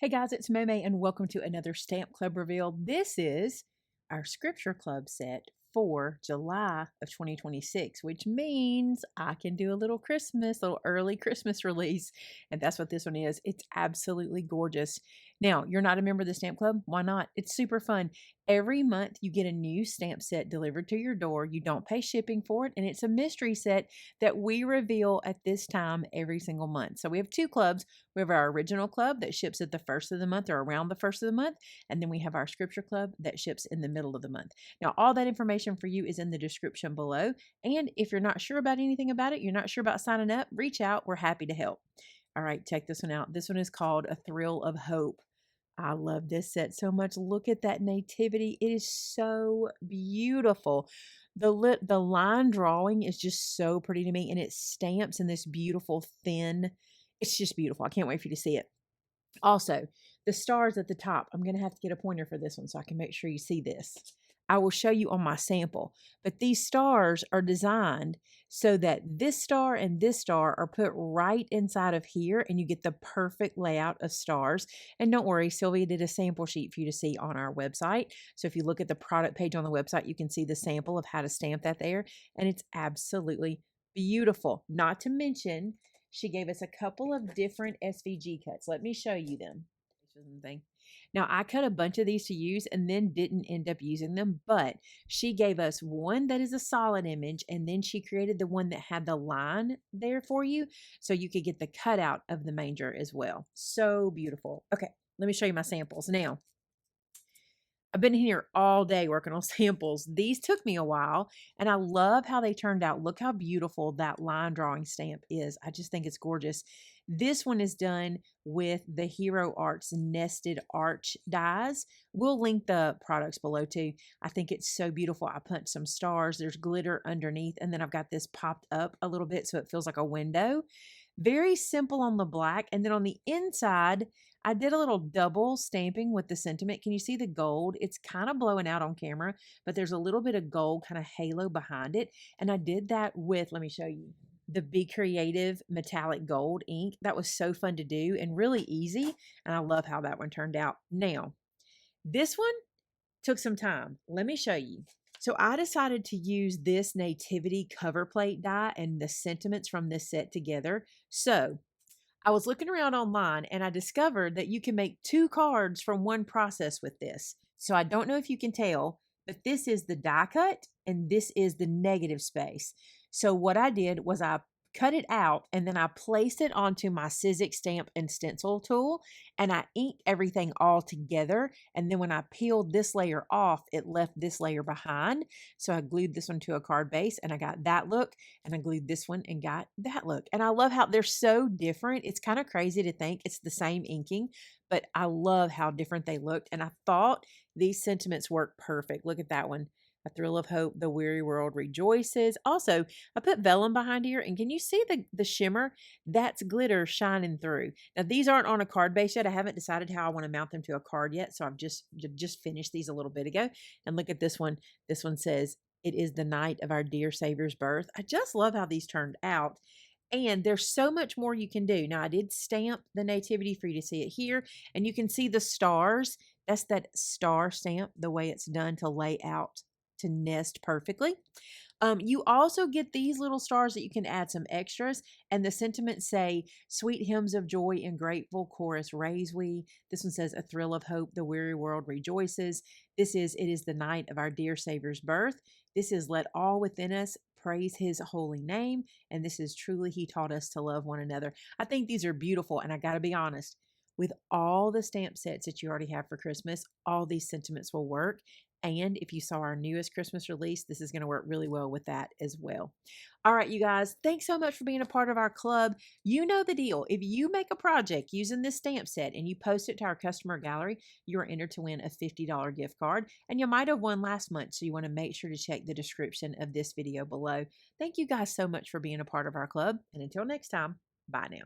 Hey guys, it's Maymay and welcome to another Stamp Club reveal. This is our Scripture Club set for July of 2026, which means I can do a little early Christmas release. And that's what this one is. It's absolutely gorgeous. Now, you're not a member of the Stamp Club? Why not? It's super fun. Every month you get a new stamp set delivered to your door. You don't pay shipping for it, and it's a mystery set that we reveal at this time every single month. So we have two clubs. We have our original club that ships at the first of the month or around the first of the month. And then we have our scripture club that ships in the middle of the month. Now, all that information for you is in the description below. And if you're not sure about anything about it, you're not sure about signing up, reach out. We're happy to help. All right, check this one out. This one is called A Thrill of Hope. I love this set so much. Look at that nativity. It is so beautiful. The line drawing is just so pretty to me, and it stamps in this beautiful thin. It's just beautiful. I can't wait for you to see it. Also, the stars at the top. I'm going to have to get a pointer for this one so I can make sure you see this. I will show you on my sample, but these stars are designed so that this star and this star are put right inside of here, and you get the perfect layout of stars. And don't worry, Sylvia did a sample sheet for you to see on our website. So if you look at the product page on the website, you can see the sample of how to stamp that there, and it's absolutely beautiful. Not to mention, she gave us a couple of different SVG cuts. Let me show you them. Now, I cut a bunch of these to use and then didn't end up using them, but she gave us one that is a solid image, and then she created the one that had the line there for you so you could get the cutout of the manger as well. So beautiful. Okay, let me show you my samples. Now, I've been here all day working on samples. These took me a while, and I love how they turned out. Look how beautiful that line drawing stamp is. I just think it's gorgeous. This one is done with the Hero Arts nested arch dies. We'll link the products below too. I think it's so beautiful. I punched some stars. There's glitter underneath, and then I've got this popped up a little bit so it feels like a window. Very simple on the black, and then on the inside, I did a little double stamping with the sentiment. Can you see the gold? It's kind of blowing out on camera, but there's a little bit of gold kind of halo behind it. And I did that with, let me show you, the Be Creative metallic gold ink. That was so fun to do and really easy. And I love how that one turned out. Now, this one took some time. Let me show you. So I decided to use this nativity cover plate die and the sentiments from this set together. So I was looking around online and I discovered that you can make two cards from one process with this. So I don't know if you can tell, but this is the die cut and this is the negative space. So what I did was I cut it out and then I placed it onto my Sizzix stamp and stencil tool, and I inked everything all together. And then when I peeled this layer off, it left this layer behind. So I glued this one to a card base and I got that look, and I glued this one and got that look. And I love how they're so different. It's kind of crazy to think it's the same inking, but I love how different they looked. And I thought these sentiments worked perfect. Look at that one. A thrill of hope, the weary world rejoices. Also, I put vellum behind here, and can you see the shimmer? That's glitter shining through. Now, these aren't on a card base yet. I haven't decided how I want to mount them to a card yet, so I've just finished these a little bit ago. And look at this one. This one says, "It is the night of our dear Savior's birth." I just love how these turned out. And there's so much more you can do. Now, I did stamp the nativity for you to see it here, and you can see the stars. That's that star stamp, the way it's done to lay out to nest perfectly. You also get these little stars that you can add some extras, and the sentiments say, "Sweet hymns of joy and grateful chorus raise we." This one says, "A thrill of hope, the weary world rejoices." This is, "It is the night of our dear Savior's birth." This is, "Let all within us praise his holy name." And this is, "Truly he taught us to love one another." I think these are beautiful, and I got to be honest, with all the stamp sets that you already have for Christmas, all these sentiments will work. And if you saw our newest Christmas release, this is going to work really well with that as well. All right, you guys, thanks so much for being a part of our club. You know the deal. If you make a project using this stamp set and you post it to our customer gallery, you are entered to win a $50 gift card. And you might have won last month, so you want to make sure to check the description of this video below. Thank you guys so much for being a part of our club. And until next time, bye now.